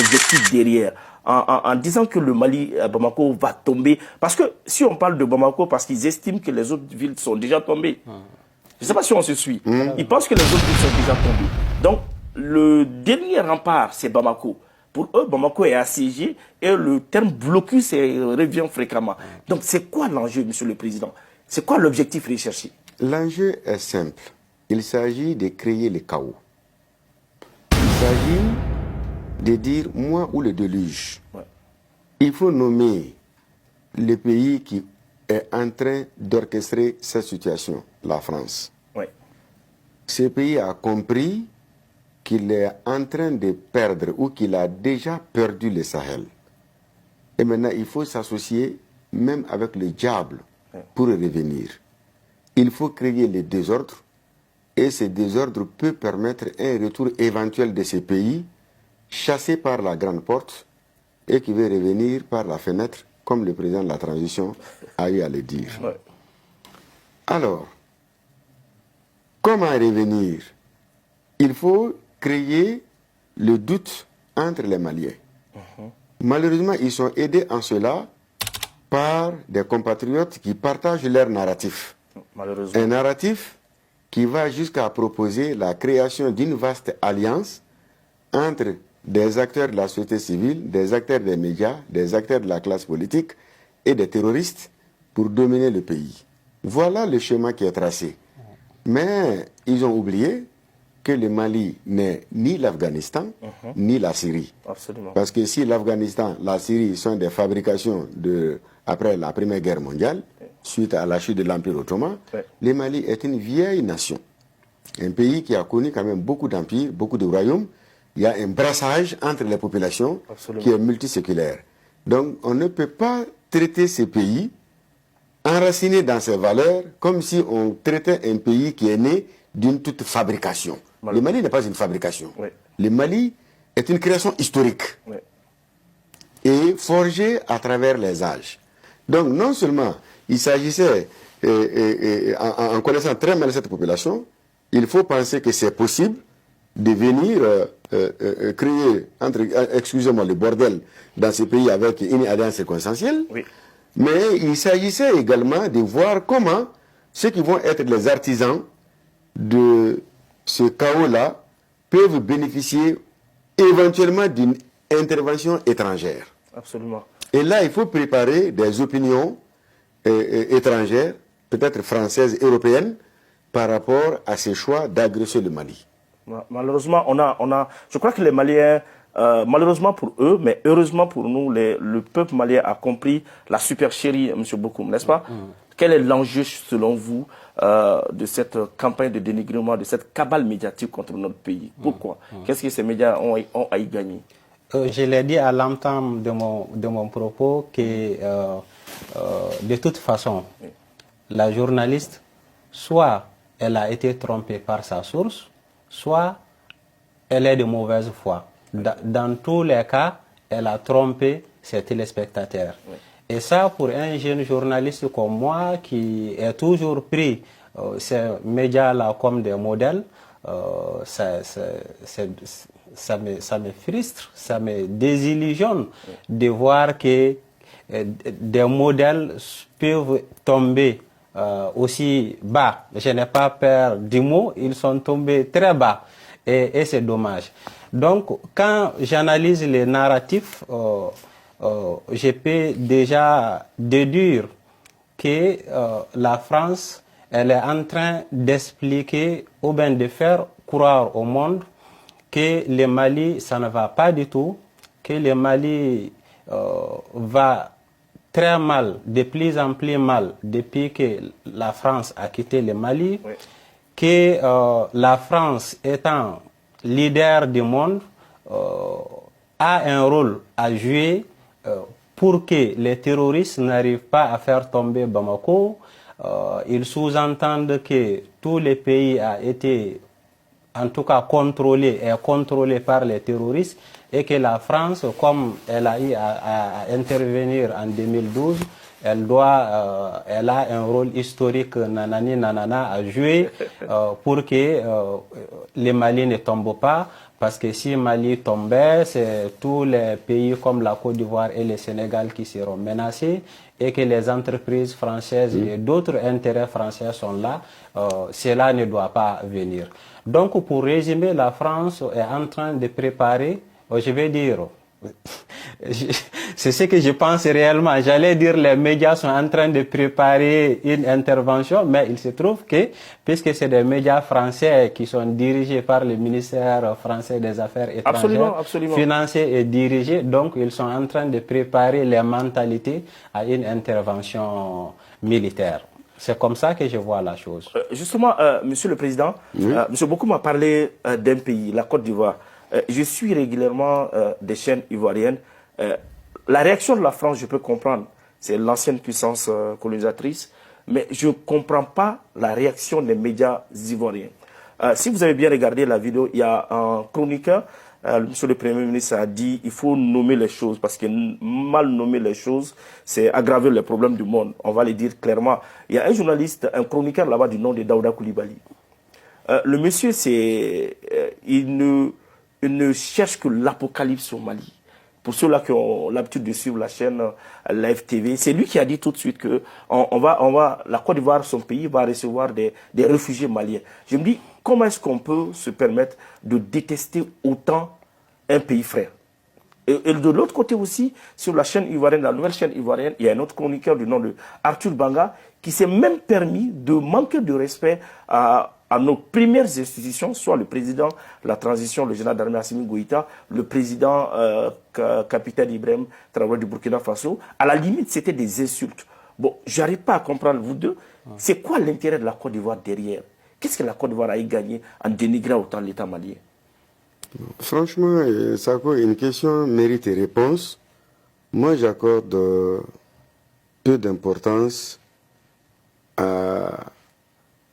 l'objectif derrière en disant que le Mali, Bamako, va tomber. Parce que si on parle de Bamako, parce qu'ils estiment que les autres villes sont déjà tombées. Je ne sais pas si on se suit. Ils pensent que les autres villes sont déjà tombées. Donc, le dernier rempart, c'est Bamako. Pour eux, Bamako est assiégé et le terme blocus revient fréquemment. Donc, c'est quoi l'enjeu, Monsieur le Président? C'est quoi l'objectif recherché? L'enjeu est simple. Il s'agit de créer le chaos. Il s'agit de dire moi ou le déluge. Ouais. Il faut nommer le pays qui est en train d'orchestrer cette situation, la France. Ouais. Ce pays a compris qu'il est en train de perdre ou qu'il a déjà perdu le Sahel. Et maintenant, il faut s'associer même avec le diable pour revenir. Il faut créer les désordres et ces désordres peuvent permettre un retour éventuel de ces pays chassés par la grande porte et qui veut revenir par la fenêtre, comme le président de la transition a eu à le dire. Ouais. Alors, comment revenir? Il faut créer le doute entre les Maliens. Malheureusement, ils sont aidés en cela par des compatriotes qui partagent leur narratif. Un narratif qui va jusqu'à proposer la création d'une vaste alliance entre des acteurs de la société civile, des acteurs des médias, des acteurs de la classe politique et des terroristes pour dominer le pays. Voilà le schéma qui est tracé. Mais ils ont oublié que le Mali n'est ni l'Afghanistan, ni la Syrie. Absolument. Parce que si l'Afghanistan, la Syrie sont des fabrications après la Première Guerre mondiale, suite à la chute de l'Empire ottoman, le Mali est une vieille nation. Un pays qui a connu quand même beaucoup d'empires, beaucoup de royaumes. Il y a un brassage entre les populations qui est multiséculaire. Donc on ne peut pas traiter ces pays enracinés dans ses valeurs comme si on traitait un pays qui est né d'une toute fabrication. Le Mali n'est pas une fabrication. Oui. Le Mali est une création historique et forgée à travers les âges. Donc non seulement il s'agissait, en connaissant très mal cette population, il faut penser que c'est possible de venir créer, excusez-moi, le bordel dans ce pays avec une alliance circonstancielle. Oui. Mais il s'agissait également de voir comment ceux qui vont être les artisans de ce chaos-là peuvent bénéficier éventuellement d'une intervention étrangère. Absolument. Et là, il faut préparer des opinions étrangères, peut-être françaises, européennes, par rapport à ces choix d'agresser le Mali. Malheureusement, je crois que les Maliens, malheureusement pour eux, mais heureusement pour nous, le peuple malien a compris la supercherie, M. Bokoum, n'est-ce pas? Quel est l'enjeu, selon vous, de cette campagne de dénigrement, de cette cabale médiatique contre notre pays? Pourquoi? Qu'est-ce que ces médias ont à y gagner? Je l'ai dit à l'entame de mon propos que, de toute façon, la journaliste, soit elle a été trompée par sa source, soit elle est de mauvaise foi. Dans tous les cas, elle a trompé ses téléspectateurs. Oui. Et ça, pour un jeune journaliste comme moi, qui est toujours pris ces médias-là comme des modèles, ça me frustre, ça me désillusionne de voir que des modèles peuvent tomber aussi bas. Je n'ai pas peur du mot, ils sont tombés très bas. Et c'est dommage. Donc, quand j'analyse les narratifs, je peux déjà déduire que la France, elle est en train d'expliquer ou bien de faire croire au monde que le Mali, ça ne va pas du tout, que le Mali va très mal, de plus en plus mal depuis que la France a quitté le Mali, oui. Que la France étant leader du monde a un rôle à jouer pour que les terroristes n'arrivent pas à faire tomber Bamako. Ils sous-entendent que tous les pays ont été en tout cas contrôlés par les terroristes et que la France, comme elle a eu à intervenir en 2012, elle a un rôle historique, nanani, nanana, à jouer pour que les Mali ne tombent pas. Parce que si Mali tombait, c'est tous les pays comme la Côte d'Ivoire et le Sénégal qui seront menacés et que les entreprises françaises et d'autres intérêts français sont là. Cela ne doit pas venir. Donc, pour résumer, la France est en train de préparer, je vais dire, c'est ce que je pense réellement. J'allais dire les médias sont en train de préparer une intervention, mais il se trouve que, puisque c'est des médias français qui sont dirigés par le ministère français des Affaires étrangères, financés et dirigés, donc ils sont en train de préparer les mentalités à une intervention militaire. C'est comme ça que je vois la chose. Justement, Monsieur le Président, Monsieur Bokoum m'a parlé d'un pays, la Côte d'Ivoire. Je suis régulièrement des chaînes ivoiriennes. La réaction de la France, je peux comprendre. C'est l'ancienne puissance colonisatrice. Mais je ne comprends pas la réaction des médias ivoiriens. Si vous avez bien regardé la vidéo, il y a un chroniqueur, Monsieur le Premier ministre a dit il faut nommer les choses parce que mal nommer les choses, c'est aggraver les problèmes du monde. On va le dire clairement. Il y a un journaliste, un chroniqueur là-bas du nom de Daouda Coulibaly. Le monsieur, il ne cherche que l'apocalypse au Mali. Pour ceux-là qui ont l'habitude de suivre la chaîne Live TV, c'est lui qui a dit tout de suite que la Côte d'Ivoire, son pays, va recevoir des réfugiés maliens. Je me dis, comment est-ce qu'on peut se permettre de détester autant un pays frère? Et de l'autre côté aussi, sur la chaîne ivoirienne, la nouvelle chaîne ivoirienne, il y a un autre chroniqueur du nom de Arthur Banga qui s'est même permis de manquer de respect à nos premières institutions, soit le président de la transition, le général d'armée Assimi Goïta, le président capitaine Ibrahim Traoré du Burkina Faso. À la limite, c'était des insultes. Bon, j'arrive pas à comprendre, vous deux, c'est quoi l'intérêt de la Côte d'Ivoire derrière? Qu'est-ce que la Côte d'Ivoire a gagné en dénigrant autant l'État malien? Franchement, Sako, une question mérite réponse. Moi, j'accorde peu d'importance à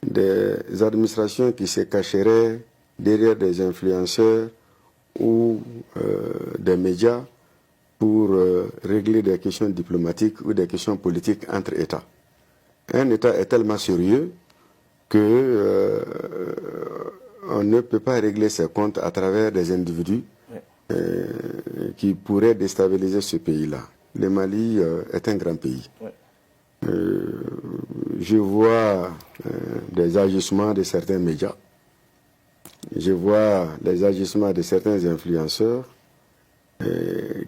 des administrations qui se cacheraient derrière des influenceurs ou des médias pour régler des questions diplomatiques ou des questions politiques entre États. Un État est tellement sérieux que on ne peut pas régler ses comptes à travers des individus qui pourraient déstabiliser ce pays-là. Le Mali est un grand pays. Je vois des agissements de certains médias, je vois les agissements de certains influenceurs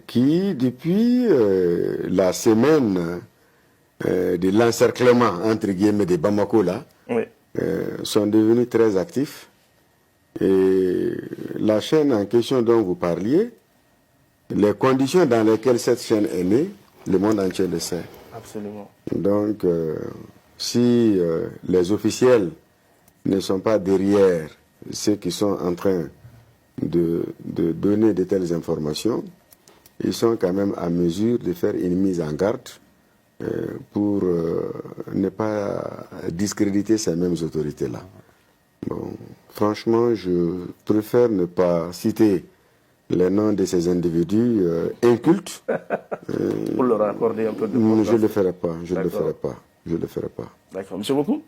qui, depuis la semaine de l'encerclement, entre guillemets, de Bamako, là, sont devenus très actifs. Et la chaîne en question dont vous parliez, les conditions dans lesquelles cette chaîne est née, le monde entier le sait. Absolument. Donc, si les officiels ne sont pas derrière ceux qui sont en train de donner de telles informations, ils sont quand même à mesure de faire une mise en garde pour ne pas discréditer ces mêmes autorités-là. Bon, franchement, je préfère ne pas citer les noms de ces individus incultes. Pour leur accorder un peu de je ne le ferai pas, je ne le ferai pas, je ne le ferai pas. D'accord. Monsieur Bokoum?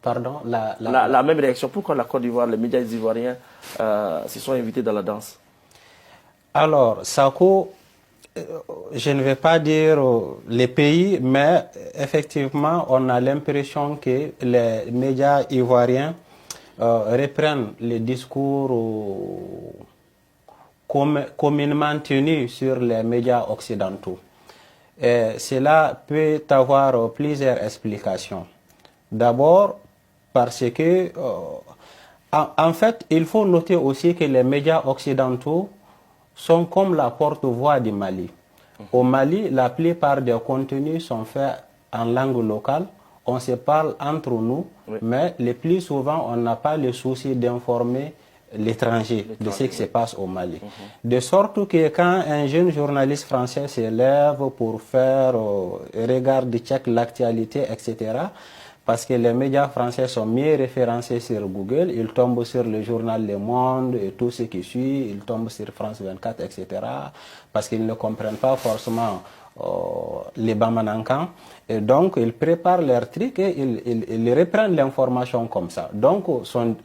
Pardon, la même réaction. Pourquoi la Côte d'Ivoire, les médias ivoiriens se sont invités dans la danse? Alors, Sako, je ne vais pas dire les pays, mais effectivement, on a l'impression que les médias ivoiriens reprennent les discours communément tenus sur les médias occidentaux. Et cela peut avoir plusieurs explications. D'abord, parce que, en fait, il faut noter aussi que les médias occidentaux sont comme la porte-voix du Mali. Au Mali, la plupart des contenus sont faits en langue locale. On se parle entre nous, mais le plus souvent, on n'a pas le souci d'informer l'étranger de ce qui se passe au Mali. De sorte que quand un jeune journaliste français se lève pour faire regarde, check l'actualité, etc., parce que les médias français sont mieux référencés sur Google, ils tombent sur le journal Le Monde et tout ce qui suit, ils tombent sur France 24, etc., parce qu'ils ne comprennent pas forcément les Bamanankan. Et donc, ils préparent leur truc et ils reprennent l'information comme ça. Donc, son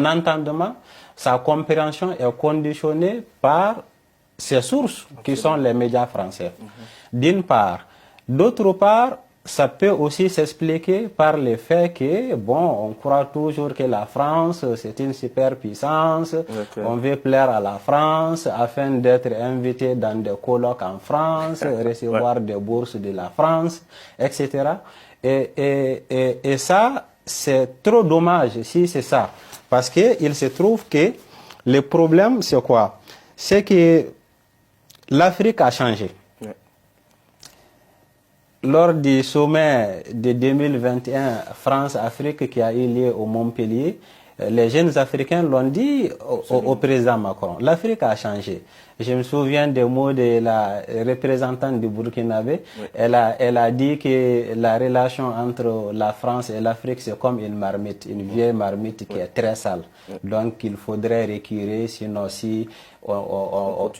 entendement, sa compréhension est conditionnée par ses sources, qui sont les médias français. D'une part. D'autre part, ça peut aussi s'expliquer par le fait que, bon, on croit toujours que la France, c'est une superpuissance, on veut plaire à la France afin d'être invité dans des colloques en France, recevoir des bourses de la France, etc. Et ça, c'est trop dommage si c'est ça. Parce qu'il se trouve que le problème, c'est quoi? C'est que l'Afrique a changé. Lors du sommet de 2021 France-Afrique qui a eu lieu au Montpellier, les jeunes Africains l'ont dit au président Macron. L'Afrique a changé. Je me souviens des mots de la représentante du Burkinabé. Oui. Elle a dit que la relation entre la France et l'Afrique, c'est comme une marmite, une vieille marmite qui est très sale. Donc il faudrait récurer, sinon si on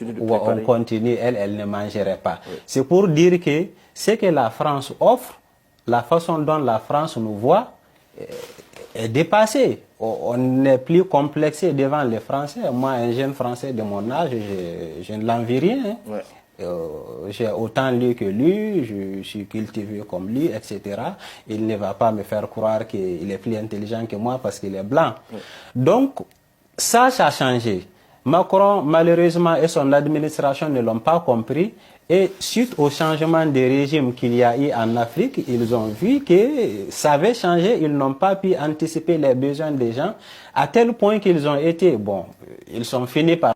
continue, elle ne mangerait pas. C'est pour dire que ce que la France offre, la façon dont la France nous voit, est dépassée. On n'est plus complexé devant les Français. Moi, un jeune Français de mon âge, je ne l'envie rien. J'ai autant lu que lui, je suis cultivé comme lui, etc. Il ne va pas me faire croire qu'il est plus intelligent que moi parce qu'il est blanc. Donc, ça a changé. Macron, malheureusement, et son administration ne l'ont pas compris. Et suite au changement de régime qu'il y a eu en Afrique, ils ont vu que ça avait changé, ils n'ont pas pu anticiper les besoins des gens, à tel point qu'ils ont été, bon, ils sont finis par